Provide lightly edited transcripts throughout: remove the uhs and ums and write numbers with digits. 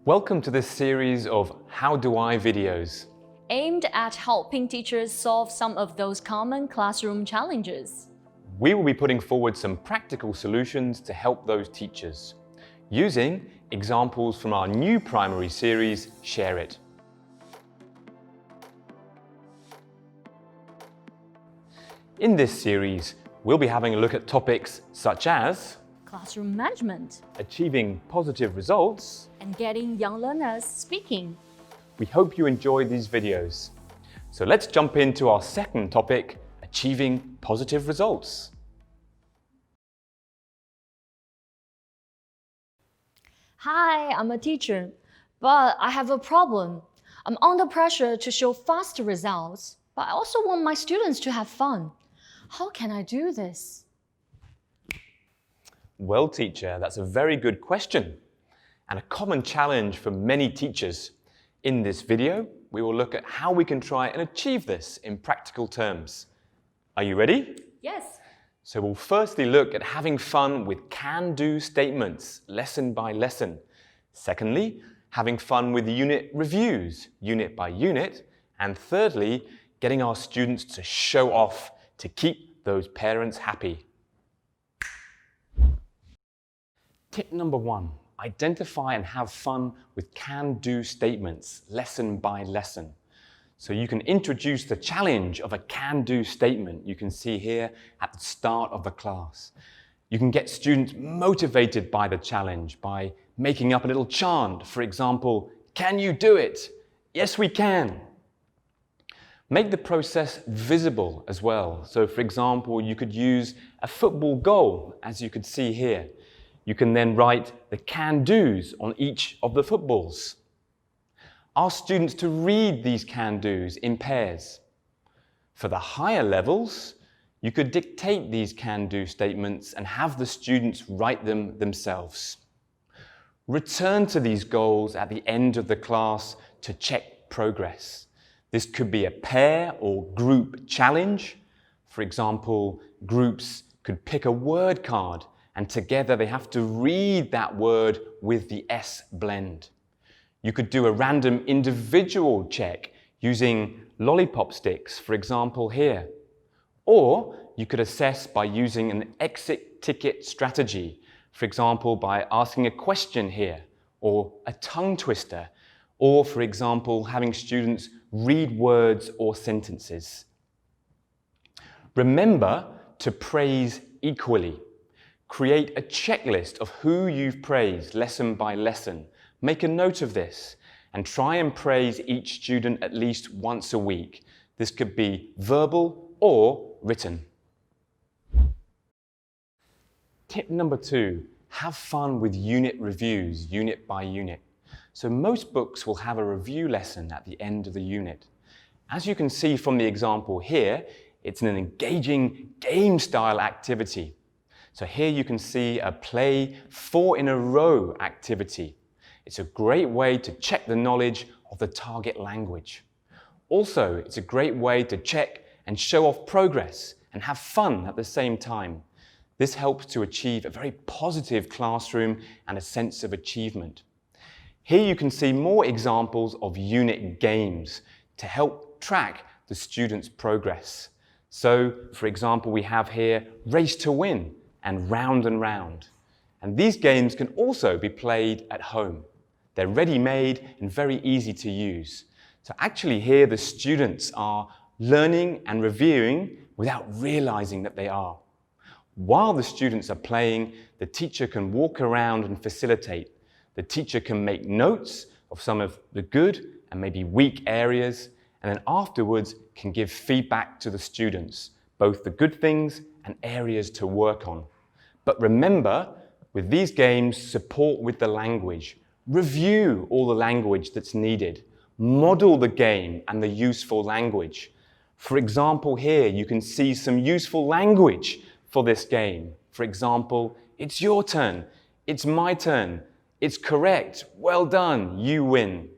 Welcome to this series of How Do I videos, aimed at helping teachers solve some of those common classroom challenges. We will be putting forward some practical solutions to help those teachers, using examples from our new primary series, Share It. In this series, we'll be having a look at topics such as Classroom management achieving positive results. and getting young learners speaking. We hope you enjoy these videos. So let's jump into our second topic, achieving positive results. Hi, I'm a teacher, but I have a problem. I'm under pressure to show faster results, but I also want my students to have fun. How can I do this? Well, teacher, that's a very good question and a common challenge for many teachers. In this video, we will look at how we can try and achieve this in practical terms. Are you ready? Yes. So we'll firstly look at having fun with can-do statements, lesson by lesson. Secondly, having fun with unit reviews, unit by unit. And thirdly, getting our students to show off to keep those parents happy. Tip number 1, identify and have fun with can-do statements, lesson by lesson. So you can introduce the challenge of a can-do statement you can see here at the start of the class. You can get students motivated by the challenge by making up a little chant. For example, can you do it? Yes, we can. Make the process visible as well. So for example, you could use a football goal, as you could see here. You can then write the can-dos on each of the footballs. Ask students to read these can-dos in pairs. For the higher levels, you could dictate these can-do statements and have the students write them themselves. Return to these goals at the end of the class to check progress. This could be a pair or group challenge. For example, groups could pick a word card and together they have to read that word with the S blend. You could do a random individual check using lollipop sticks, for example here. Or you could assess by using an exit ticket strategy, for example by asking a question here, or a tongue twister, or for example having students read words or sentences. Remember to praise equally. Create a checklist of who you've praised lesson by lesson. Make a note of this and try and praise each student at least once a week. This could be verbal or written. Tip number 2, have fun with unit reviews, unit by unit. So most books will have a review lesson at the end of the unit. As you can see from the example here, it's an engaging game-style activity. So here you can see a play 4 in a row activity. It's a great way to check the knowledge of the target language. Also, it's a great way to check and show off progress and have fun at the same time. This helps to achieve a very positive classroom and a sense of achievement. Here you can see more examples of unit games to help track the students' progress. So, for example, we have here Race to Win and Round and Round. And these games can also be played at home. They're ready-made and very easy to use. So actually here the students are learning and reviewing without realizing that they are. While the students are playing, the teacher can walk around and facilitate. The teacher can make notes of some of the good and maybe weak areas, and then afterwards can give feedback to the students, both the good things and areas to work on. But remember, with these games, support with the language. Review all the language that's needed. Model the game and the useful language. For example, here you can see some useful language for this game. For example, it's your turn, it's my turn, it's correct, well done, you win.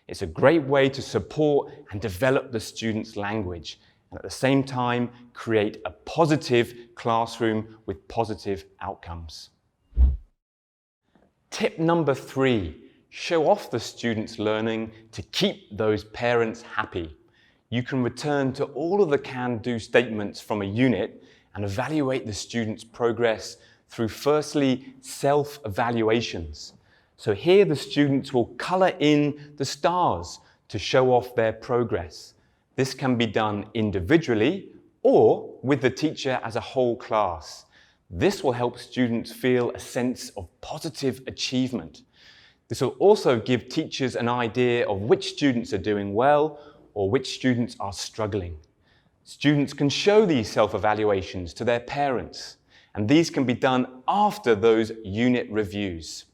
It's a great way to support and develop the students' language, and at the same time create a positive classroom with positive outcomes. Tip number 3, show off the students' learning to keep those parents happy. You can return to all of the can-do statements from a unit and evaluate the students' progress through firstly self-evaluations. So here the students will colour in the stars to show off their progress. This can be done individually or with the teacher as a whole class. This will help students feel a sense of positive achievement. This will also give teachers an idea of which students are doing well or which students are struggling. Students can show these self-evaluations to their parents, and these can be done after those unit reviews.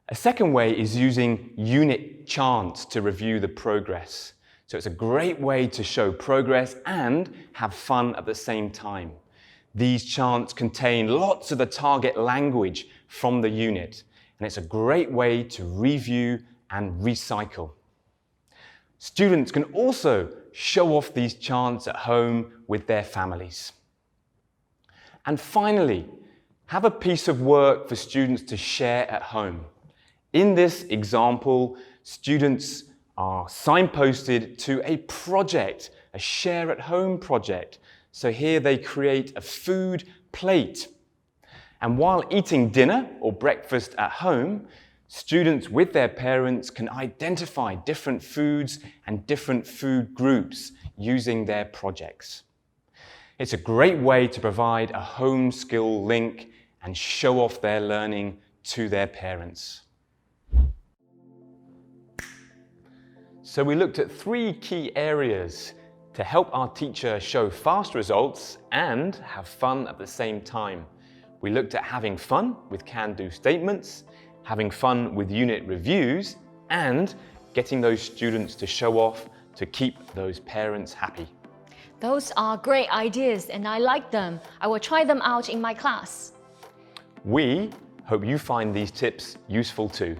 A second way is using unit charts to review the progress. So it's a great way to show progress and have fun at the same time. These chants contain lots of the target language from the unit, and it's a great way to review and recycle. Students can also show off these chants at home with their families. And finally, have a piece of work for students to share at home. In this example, students are signposted to a project, a share at home project. So here they create a food plate. And while eating dinner or breakfast at home, students with their parents can identify different foods and different food groups using their projects. It's a great way to provide a home skill link and show off their learning to their parents. So we looked at 3 key areas to help our teacher show fast results and have fun at the same time. We looked at having fun with can-do statements, having fun with unit reviews, and getting those students to show off to keep those parents happy. Those are great ideas and I like them. I will try them out in my class. We hope you find these tips useful too.